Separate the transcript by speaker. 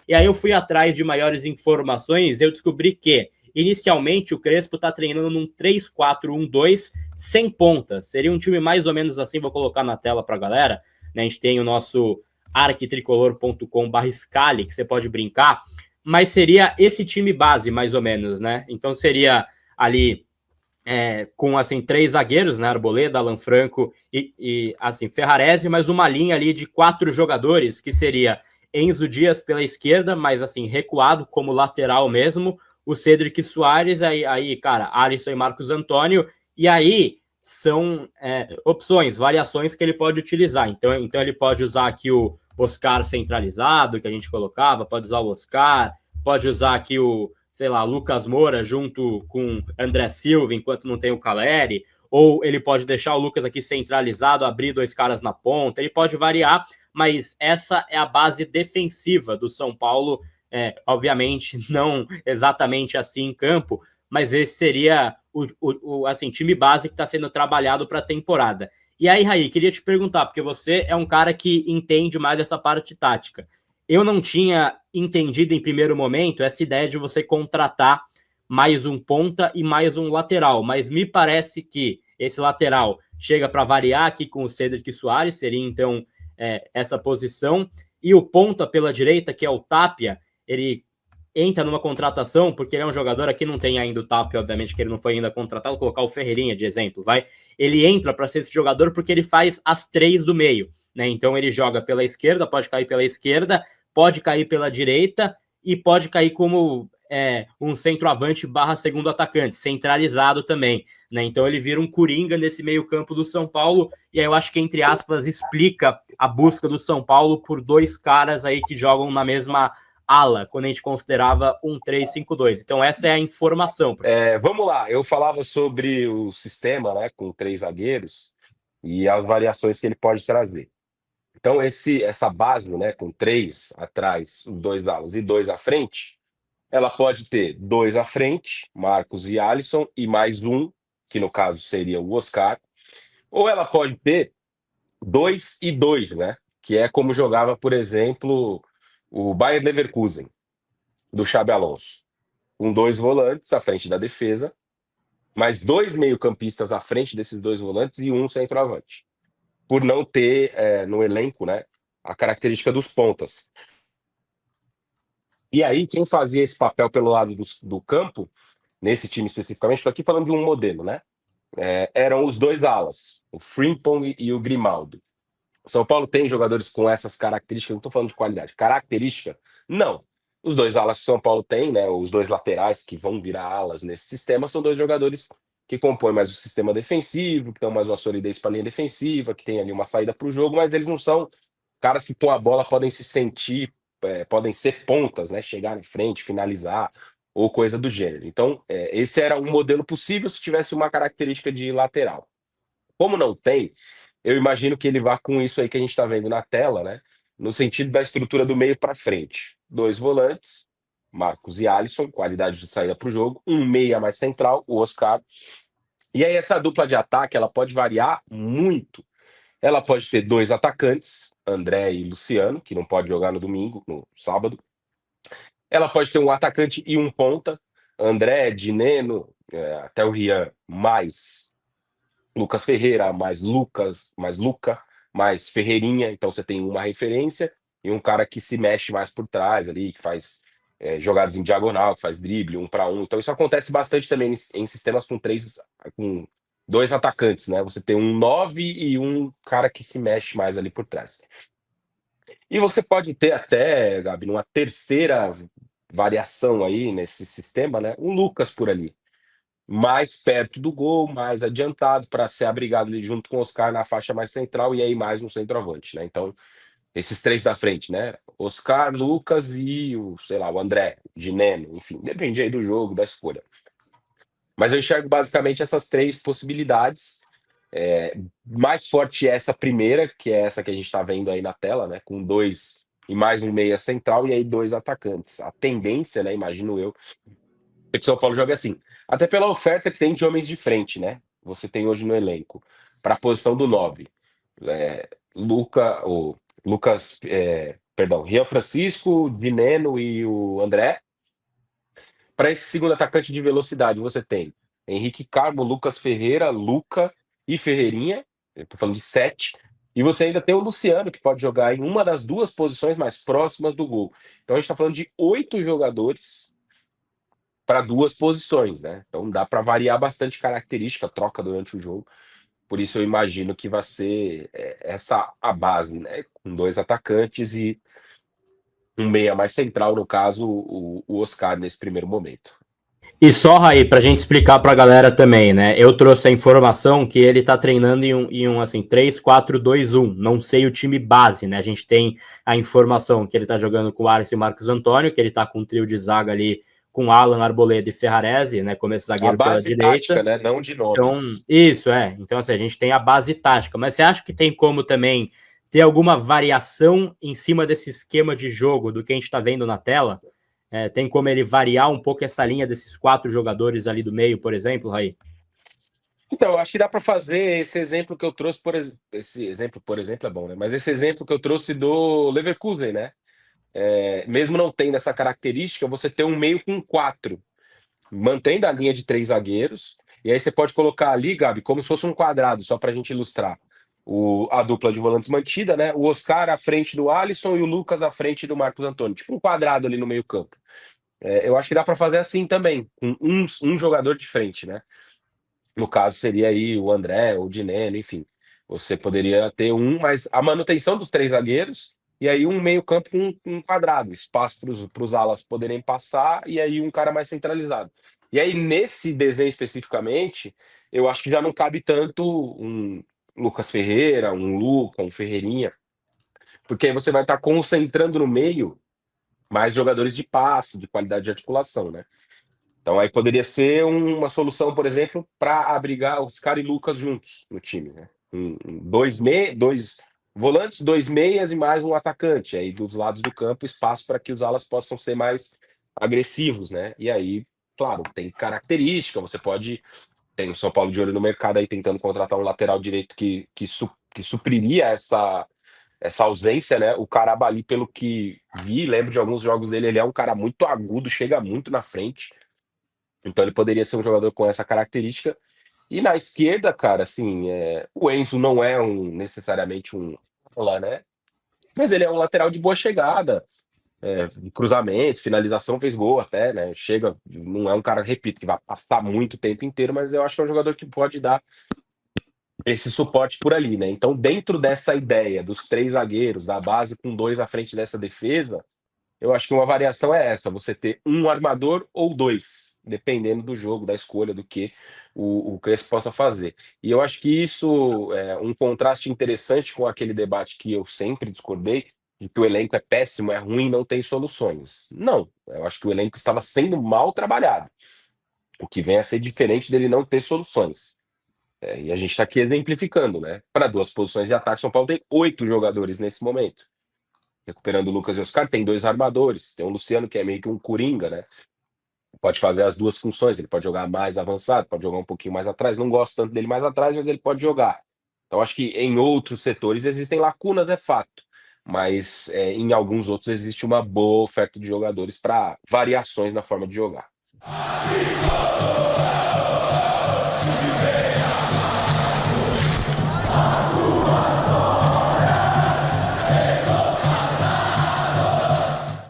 Speaker 1: E aí eu fui atrás de maiores informações e eu descobri que, inicialmente, o Crespo está treinando num 3-4-1-2 sem pontas. Seria um time mais ou menos assim, vou colocar na tela para a galera. Né? A gente tem o nosso arquitricolor.com/scali, que você pode brincar, mas seria esse time base, mais ou menos, né? Então seria ali com assim 3 zagueiros, né? Arboleda, Alan Franco e assim Ferrarese, mas uma linha ali de 4 jogadores, que seria Enzo Dias pela esquerda, mas assim recuado como lateral mesmo, o Cedric Soares, aí cara, Alisson e Marcos Antônio, e aí são opções, variações que ele pode utilizar. Então ele pode usar aqui o Oscar centralizado, que a gente colocava, pode usar o Oscar, pode usar aqui o, sei lá, Lucas Moura junto com André Silva, enquanto não tem o Caleri, ou ele pode deixar o Lucas aqui centralizado, abrir 2 caras na ponta, ele pode variar, mas essa é a base defensiva do São Paulo, obviamente não exatamente assim em campo, mas esse seria o assim, time base que está sendo trabalhado para a temporada. E aí, Raí, queria te perguntar, porque você é um cara que entende mais dessa parte tática. Eu não tinha entendido em primeiro momento essa ideia de você contratar mais um ponta e mais um lateral, mas me parece que esse lateral chega para variar aqui com o Cedric Soares, seria então essa posição, e o ponta pela direita, que é o Tapia, ele entra numa contratação, porque ele é um jogador, aqui não tem ainda o Tapia, obviamente, que ele não foi ainda contratado, vou colocar o Ferreirinha de exemplo, vai? Ele entra para ser esse jogador porque ele faz as 3 do meio, né? Então ele joga pela esquerda, pode cair pela esquerda, pode cair pela direita e pode cair como um centroavante / segundo atacante, centralizado também, né? Então ele vira um coringa nesse meio campo do São Paulo, e aí eu acho que, entre aspas, explica a busca do São Paulo por 2 caras aí que jogam na mesma ala, quando a gente considerava um 3-5-2. Então essa é a informação.
Speaker 2: Vamos lá, eu falava sobre o sistema, né, com 3 zagueiros e as variações que ele pode trazer. Então essa base, né, com 3 atrás, 2 alas e 2 à frente, ela pode ter 2 à frente, Marcos e Alisson, e mais um, que no caso seria o Oscar, ou ela pode ter 2 e 2, né, que é como jogava, por exemplo, o Bayer Leverkusen, do Xabi Alonso, com 2 volantes à frente da defesa, mais 2 meio-campistas à frente desses 2 volantes e um centroavante, por não ter no elenco, né, a característica dos pontas. E aí, quem fazia esse papel pelo lado do campo, nesse time especificamente, estou aqui falando de um modelo, né? Eram os 2 alas, o Frimpong e o Grimaldo. O São Paulo tem jogadores com essas características, não estou falando de qualidade, característica, não. Os 2 alas que o São Paulo tem, né, os 2 laterais que vão virar alas nesse sistema, são 2 jogadores que compõem mais o sistema defensivo, que dão mais uma solidez para a linha defensiva, que tem ali uma saída para o jogo, mas eles não são caras que com a bola podem se sentir, podem ser pontas, né, chegar em frente, finalizar, ou coisa do gênero. Então, esse era um modelo possível se tivesse uma característica de lateral. Como não tem, eu imagino que ele vá com isso aí que a gente está vendo na tela, né? No sentido da estrutura do meio para frente. 2 volantes, Marcos e Alisson, qualidade de saída para o jogo. Um meia mais central, o Oscar. E aí essa dupla de ataque, ela pode variar muito. Ela pode ter 2 atacantes, André e Luciano, que não pode jogar no domingo, no sábado. Ela pode ter um atacante e um ponta, André, Dineno, até o Rian, mais Lucas Ferreira, mais Lucas, mais Luca, mais Ferreirinha. Então você tem uma referência e um cara que se mexe mais por trás ali, que faz jogadas em diagonal, que faz drible, 1 para 1. Então isso acontece bastante também em sistemas com 2 atacantes, né? Você tem um 9 e um cara que se mexe mais ali por trás. E você pode ter até, Gabi, numa terceira variação aí nesse sistema, né? Um Lucas por ali, mais perto do gol, mais adiantado para ser abrigado ali junto com o Oscar na faixa mais central e aí mais um centroavante, né? Então, esses 3 da frente, né? Oscar, Lucas e o André, Dineno, enfim, depende aí do jogo, da escolha. Mas eu enxergo basicamente essas 3 possibilidades. Mais forte é essa primeira, que é essa que a gente está vendo aí na tela, né? Com 2 e mais um meia central e aí 2 atacantes. A tendência, né? Imagino eu, é que o São Paulo joga assim. Até pela oferta que tem de homens de frente, né? Você tem hoje no elenco. Para a posição do 9. Lucas perdão, Rian Francisco, Dineno e o André. Para esse segundo atacante de velocidade, você tem Henrique Carmo, Lucas Ferreira, Luca e Ferreirinha. Eu tô falando de 7. E você ainda tem o Luciano, que pode jogar em uma das duas posições mais próximas do gol. Então a gente está falando de 8 jogadores para duas posições, né? Então dá para variar bastante característica, troca durante o jogo. Por isso eu imagino que vai ser essa a base, né? Com 2 atacantes e um meia mais central, no caso, o Oscar, nesse primeiro momento.
Speaker 1: E só, Raí, pra gente explicar pra galera também, né? Eu trouxe a informação que ele tá treinando em um assim, 3-4-2-1. Não sei o time base, né? A gente tem a informação que ele tá jogando com o Alisson e o Marcos Antônio, que ele tá com um trio de zaga ali com Alan, Arboleda e Ferrarese, né? Como esse zagueiro pela direita.
Speaker 2: Tática, né? Não de
Speaker 1: Então,
Speaker 2: nomes.
Speaker 1: isso é. Então, assim, a gente tem a base tática. Mas você acha que tem como também ter alguma variação em cima desse esquema de jogo do que a gente tá vendo na tela? Tem como ele variar um pouco essa linha desses 4 jogadores ali do meio, por exemplo, Raí?
Speaker 2: Então, eu acho que dá para fazer esse exemplo que eu trouxe, esse exemplo, por exemplo, é bom, né? Mas esse exemplo que eu trouxe do Leverkusen, né? Mesmo não tendo essa característica, você tem um meio com 4, mantendo a linha de 3 zagueiros, e aí você pode colocar ali, Gabi, como se fosse um quadrado, só para a gente ilustrar. A dupla de volantes mantida, né? O Oscar à frente do Alisson e o Lucas à frente do Marcos Antônio. Tipo um quadrado ali no meio campo. Eu acho que dá para fazer assim também, com um jogador de frente, né? No caso, seria aí o André, o Dineno, enfim. Você poderia ter mas a manutenção dos 3 zagueiros, e aí um meio-campo com um quadrado, espaço para os alas poderem passar, e aí um cara mais centralizado. E aí, nesse desenho especificamente, eu acho que já não cabe tanto um Lucas Ferreira, um Luca, um Ferreirinha, porque aí você vai estar concentrando no meio mais jogadores de passe, de qualidade de articulação, né? Então aí poderia ser uma solução, por exemplo, para abrigar Oscar e Lucas juntos no time, né? Dois volantes, 2 meias e mais um atacante. Aí dos lados do campo, espaço para que os alas possam ser mais agressivos, né? E aí, claro, tem característica, você pode. Tem o São Paulo de olho no mercado aí tentando contratar um lateral direito que supriria essa ausência, né? O Carabali, pelo que vi, lembro de alguns jogos dele, ele é um cara muito agudo, chega muito na frente. Então ele poderia ser um jogador com essa característica. E na esquerda, cara, assim, o Enzo não é necessariamente um lá, né? Mas ele é um lateral de boa chegada, de cruzamento, finalização, fez gol até, né? Chega, não é um cara, repito, que vai passar muito tempo inteiro, mas eu acho que é um jogador que pode dar esse suporte por ali, né? Então, dentro dessa ideia dos 3 zagueiros, da base com 2 à frente dessa defesa, eu acho que uma variação é essa, você ter um armador ou 2, dependendo do jogo, da escolha, do que o Crespo possa fazer. E eu acho que isso é um contraste interessante com aquele debate que eu sempre discordei, de que o elenco é péssimo, é ruim, não tem soluções. Não, eu acho que o elenco estava sendo mal trabalhado, o que vem a ser diferente dele não ter soluções. E a gente está aqui exemplificando, né? Para 2 posições de ataque, São Paulo tem 8 jogadores nesse momento. Recuperando o Lucas e Oscar, tem 2 armadores. Tem o Luciano, que é meio que um coringa, né? Pode fazer as 2 funções. Ele pode jogar mais avançado, pode jogar um pouquinho mais atrás. Não gosto tanto dele mais atrás, mas ele pode jogar. Então, acho que em outros setores existem lacunas, é fato. Mas em alguns outros existe uma boa oferta de jogadores para variações na forma de jogar.